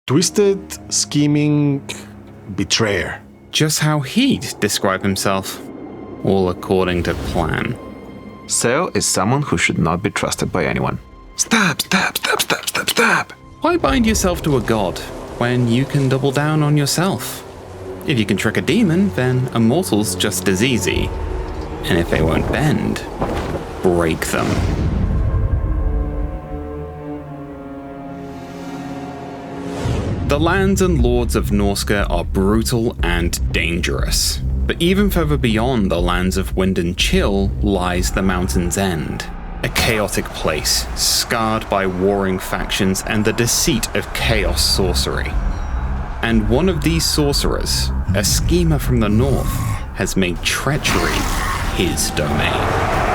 Twisted, scheming betrayer. Just how he'd describe himself, all according to plan. Sayl is someone who should not be trusted by anyone. Stab, stab, stab, stab, stab, stab. Why bind yourself to a god when you can double down on yourself? If you can trick a demon, then a mortal's just as easy. And if they won't bend, break them. The lands and lords of Norsca are brutal and dangerous. But even further beyond the lands of Wind and Chill lies the Mountain's End, a chaotic place scarred by warring factions and the deceit of chaos sorcery. And one of these sorcerers, a schemer from the north, has made treachery his domain.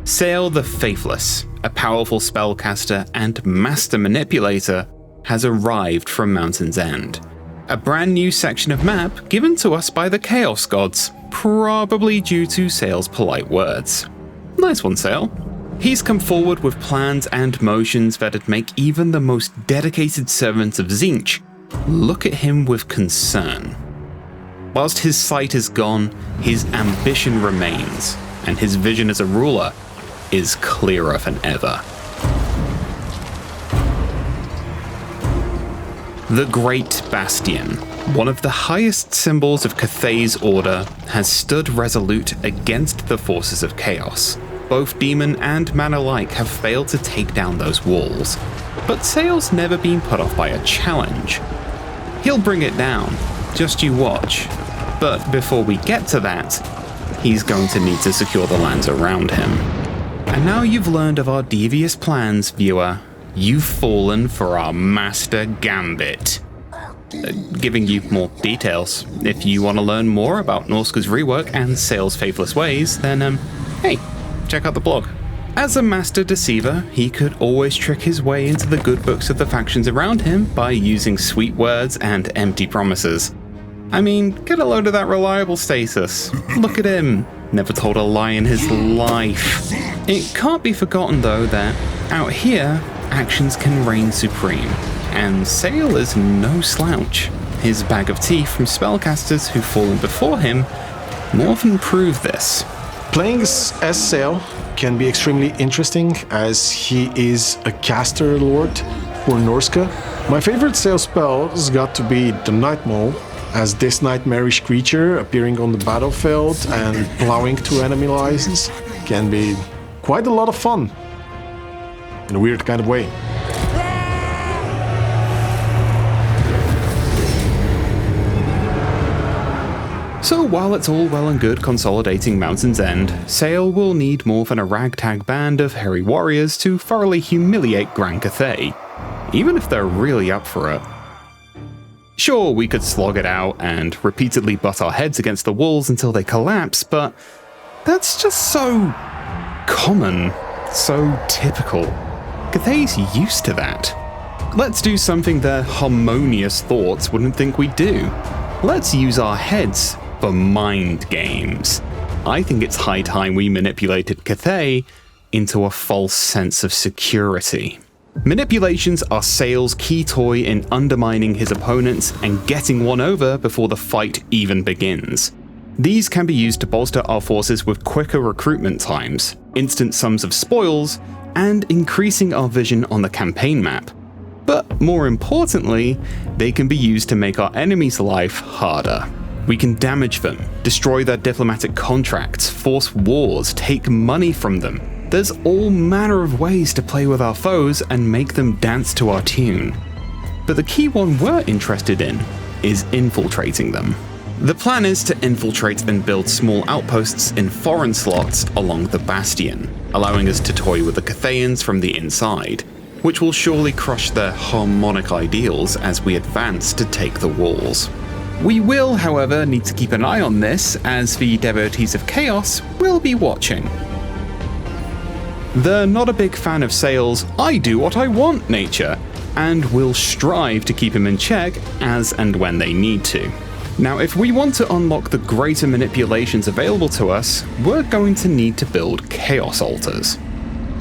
Sayl the Faithless, a powerful spellcaster and master manipulator, has arrived from Mountain's End. A brand new section of map given to us by the Chaos Gods, probably due to Sayl's polite words. Nice one, Sayl. He's come forward with plans and motions that'd make even the most dedicated servants of Tzeentch look at him with concern. Whilst his sight is gone, his ambition remains, and his vision as a ruler is clearer than ever. The Great Bastion, one of the highest symbols of Cathay's order, has stood resolute against the forces of chaos. Both demon and man alike have failed to take down those walls, but Sayl's never been put off by a challenge. He'll bring it down, just you watch. But before we get to that, he's going to need to secure the lands around him. And now you've learned of our devious plans, viewer, you've fallen for our master gambit. Giving you more details. If you want to learn more about Norsca's rework and Sayl's faithless ways, then hey, check out the blog. As a master deceiver, he could always trick his way into the good books of the factions around him by using sweet words and empty promises. I mean, get a load of that reliable status. Look at him. Never told a lie in his life. It can't be forgotten though that out here, actions can reign supreme, and Sayl is no slouch. His bag of tea from spellcasters who've fallen before him more than prove this. Playing as Sayl can be extremely interesting as he is a caster lord for Norsca. My favorite Sayl spell has got to be the Night Maul, as this nightmarish creature appearing on the battlefield and plowing through enemy lines can be quite a lot of fun, in a weird kind of way. So while it's all well and good consolidating Mountain's End, Sayl will need more than a ragtag band of hairy warriors to thoroughly humiliate Gran Cathay, even if they're really up for it. Sure, we could slog it out and repeatedly butt our heads against the walls until they collapse, but that's just so common, so typical. Cathay's used to that. Let's do something their harmonious thoughts wouldn't think we'd do. Let's use our heads for mind games. I think it's high time we manipulated Cathay into a false sense of security. Manipulations are Sayl's key toy in undermining his opponents and getting one over before the fight even begins. These can be used to bolster our forces with quicker recruitment times, instant sums of spoils, and increasing our vision on the campaign map. But more importantly, they can be used to make our enemies' life harder. We can damage them, destroy their diplomatic contracts, force wars, take money from them. There's all manner of ways to play with our foes and make them dance to our tune. But the key one we're interested in is infiltrating them. The plan is to infiltrate and build small outposts in foreign slots along the Bastion, allowing us to toy with the Cathayans from the inside, which will surely crush their harmonic ideals as we advance to take the walls. We will, however, need to keep an eye on this, as the devotees of chaos will be watching. They're not a big fan of Sayl's "I do what I want" nature, and will strive to keep him in check as and when they need to. Now, if we want to unlock the greater manipulations available to us, we're going to need to build Chaos Altars.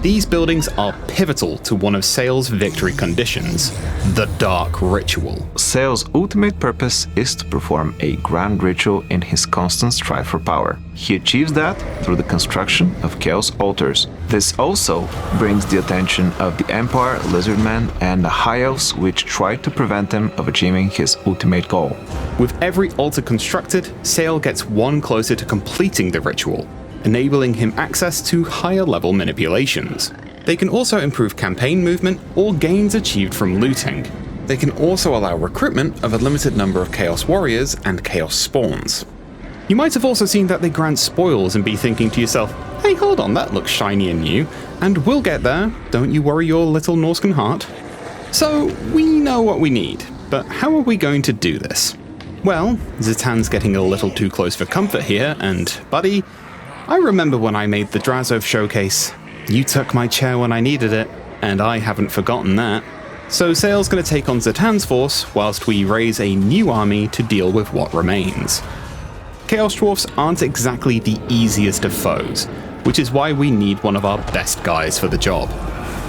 These buildings are pivotal to one of Sayl's victory conditions, the Dark Ritual. Sayl's ultimate purpose is to perform a grand ritual in his constant strive for power. He achieves that through the construction of Chaos Altars. This also brings the attention of the Empire, Lizardmen, and the High Elves, which try to prevent him of achieving his ultimate goal. With every altar constructed, Sayl gets one closer to completing the ritual, enabling him access to higher level manipulations. They can also improve campaign movement or gains achieved from looting. They can also allow recruitment of a limited number of Chaos Warriors and Chaos Spawns. You might have also seen that they grant spoils and be thinking to yourself, hey, hold on, that looks shiny and new, and we'll get there, don't you worry your little Norscan heart. So, we know what we need, but how are we going to do this? Well, Zitan's getting a little too close for comfort here, and buddy, I remember when I made the Drazov showcase. You took my chair when I needed it, and I haven't forgotten that. So Sayl's gonna take on Zitan's force, whilst we raise a new army to deal with what remains. Chaos Dwarfs aren't exactly the easiest of foes, which is why we need one of our best guys for the job.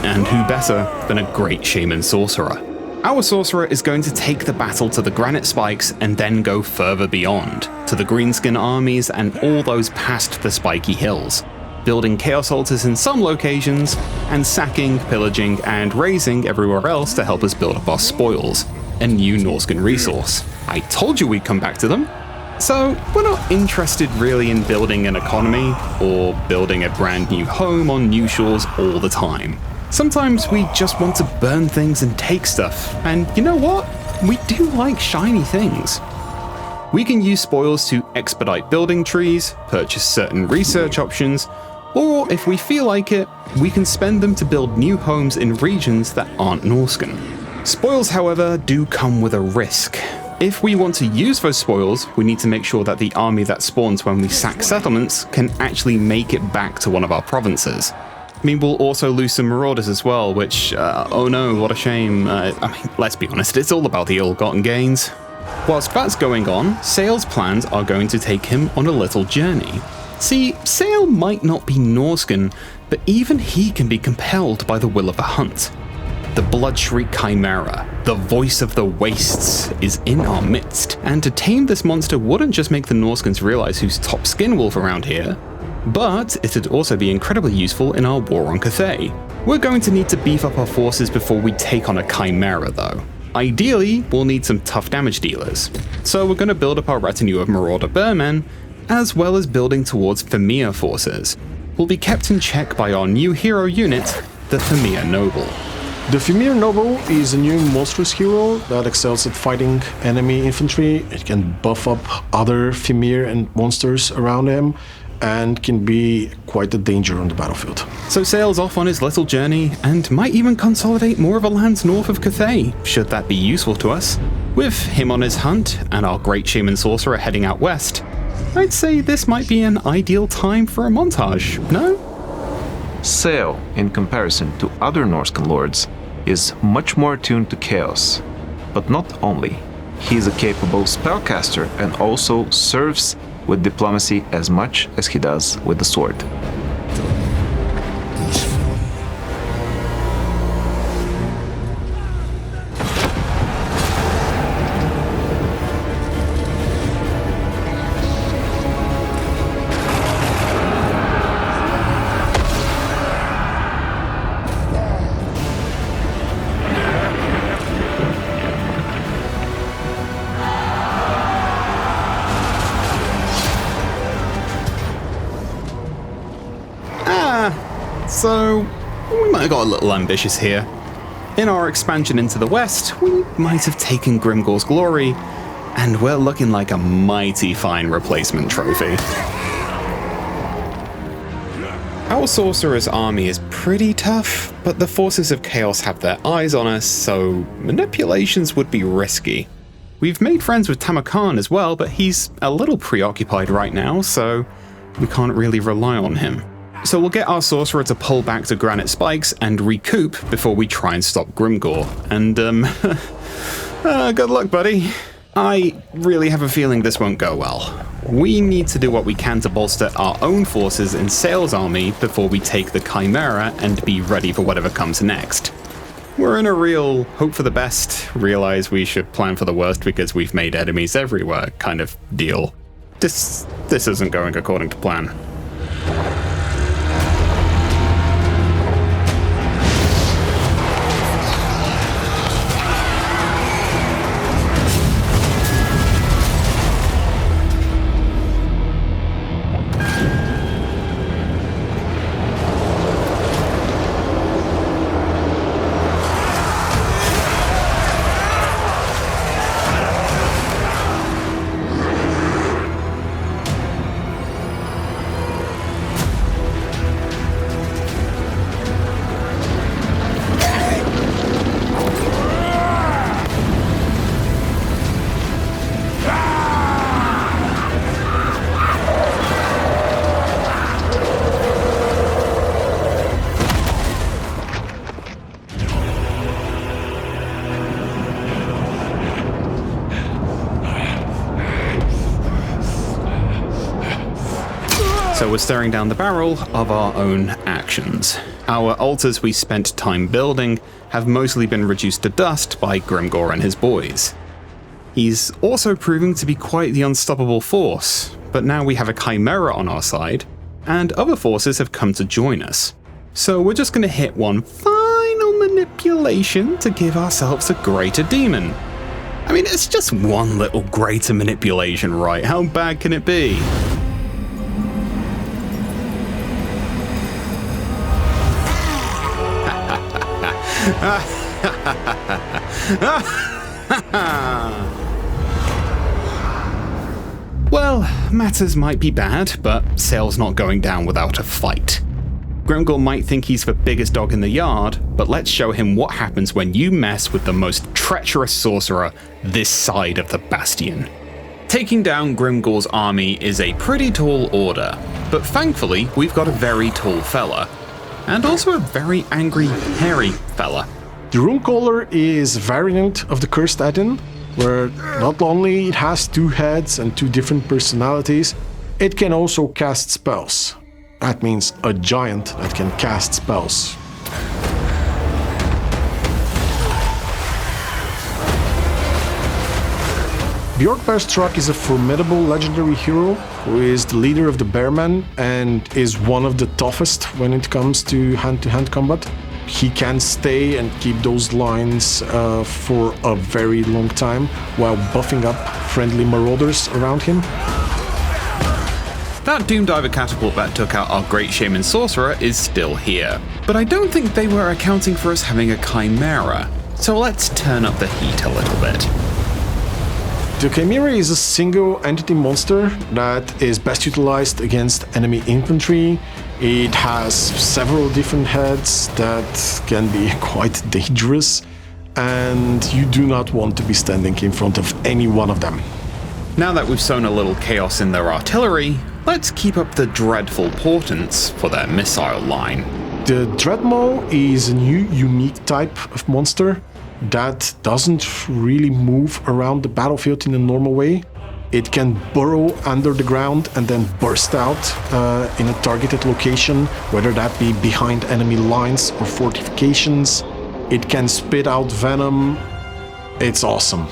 And who better than a great Shaman Sorcerer? Our Sorcerer is going to take the battle to the Granite Spikes and then go further beyond, to the Greenskin armies and all those past the spiky hills, building Chaos Altars in some locations, and sacking, pillaging, and razing everywhere else to help us build up our spoils, a new Norscan resource. I told you we'd come back to them. So, we're not interested really in building an economy, or building a brand new home on new shores all the time. Sometimes we just want to burn things and take stuff, and you know what? We do like shiny things. We can use spoils to expedite building trees, purchase certain research options, or if we feel like it, we can spend them to build new homes in regions that aren't Norscan. Spoils, however, do come with a risk. If we want to use those spoils, we need to make sure that the army that spawns when we sack settlements can actually make it back to one of our provinces. I mean, we'll also lose some marauders as well, which, oh no, what a shame. Let's be honest, it's all about the ill-gotten gains. Whilst that's going on, Sayl's plans are going to take him on a little journey. See, Sayl might not be Norscan, but even he can be compelled by the will of the hunt. The Bloodshriek Chimera, the voice of the wastes, is in our midst, and to tame this monster wouldn't just make the Norscans realize who's top skin wolf around here, but it'd also be incredibly useful in our war on Cathay. We're going to need to beef up our forces before we take on a Chimera though. Ideally, we'll need some tough damage dealers, so we're going to build up our retinue of Marauder Bearmen, as well as building towards Famir forces. We'll be kept in check by our new hero unit, the Famir Noble. The Famir Noble is a new monstrous hero that excels at fighting enemy infantry. It can buff up other Famir and monsters around him, and can be quite a danger on the battlefield. So Sayl's off on his little journey, and might even consolidate more of a lands north of Cathay, should that be useful to us. With him on his hunt, and our great Shaman Sorcerer heading out west, I'd say this might be an ideal time for a montage, no? Sayl, in comparison to other Norscan lords, is much more attuned to chaos. But not only. He is a capable spellcaster and also serves with diplomacy as much as he does with the sword. So, we might have got a little ambitious here. In our expansion into the west, we might have taken Grimgor's glory, and we're looking like a mighty fine replacement trophy. Our sorcerer's army is pretty tough, but the forces of chaos have their eyes on us, so manipulations would be risky. We've made friends with Tamarkan as well, but he's a little preoccupied right now, so we can't really rely on him. So we'll get our sorcerer to pull back to granite spikes and recoup before we try and stop Grimgor. And, good luck, buddy. I really have a feeling this won't go well. We need to do what we can to bolster our own forces in Sayl's army before we take the Chimera and be ready for whatever comes next. We're in a real hope for the best, realize we should plan for the worst because we've made enemies everywhere kind of deal. This isn't going according to plan. So we're staring down the barrel of our own actions. Our altars we spent time building have mostly been reduced to dust by Grimgor and his boys. He's also proving to be quite the unstoppable force, but now we have a Chimera on our side, and other forces have come to join us. So we're just going to hit one final manipulation to give ourselves a greater demon. I mean, it's just one little greater manipulation, right? How bad can it be? Well, matters might be bad, but Sayl's not going down without a fight. Grimgor might think he's the biggest dog in the yard, but let's show him what happens when you mess with the most treacherous sorcerer this side of the Bastion. Taking down Grimgor's army is a pretty tall order, but thankfully we've got a very tall fella. And also a very angry, hairy fella. The Runecaller is a variant of the Cursed Add-in, where not only it has two heads and two different personalities, it can also cast spells. That means a giant that can cast spells. Bjorkbearstruck is a formidable legendary hero who is the leader of the Bearmen and is one of the toughest when it comes to hand-to-hand combat. He can stay and keep those lines for a very long time while buffing up friendly marauders around him. That Doomdiver catapult that took out our Great Shaman Sorcerer is still here, but I don't think they were accounting for us having a Chimera, so let's turn up the heat a little bit. The Chimera is a single entity monster that is best utilized against enemy infantry. It has several different heads that can be quite dangerous, and you do not want to be standing in front of any one of them. Now that we've sown a little chaos in their artillery, let's keep up the dreadful portents for their missile line. The Dreadmaw is a new unique type of monster that doesn't really move around the battlefield in a normal way. It can burrow under the ground and then burst out in a targeted location, whether that be behind enemy lines or fortifications. It can spit out venom. It's awesome.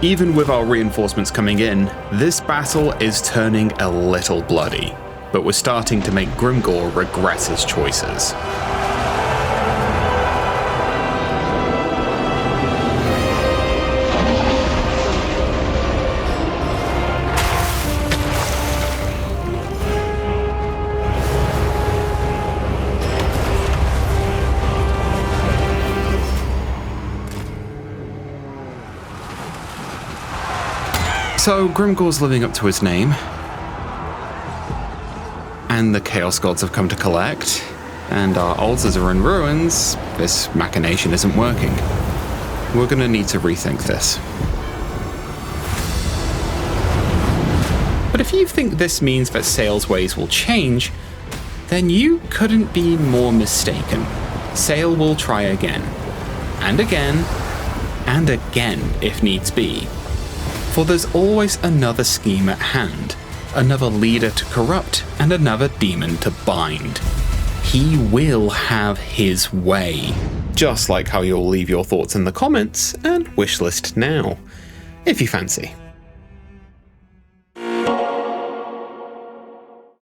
Even with our reinforcements coming in, this battle is turning a little bloody, but we're starting to make Grimgor regret his choices. So Grimgor's living up to his name, and the Chaos Gods have come to collect, and our altars are in ruins. This machination isn't working. We're gonna need to rethink this. But if you think this means that Sayl's ways will change, then you couldn't be more mistaken. Sayl will try again, and again, and again if needs be. For there's always another scheme at hand, another leader to corrupt, and another demon to bind. He will have his way. Just like how you'll leave your thoughts in the comments and wishlist now, if you fancy.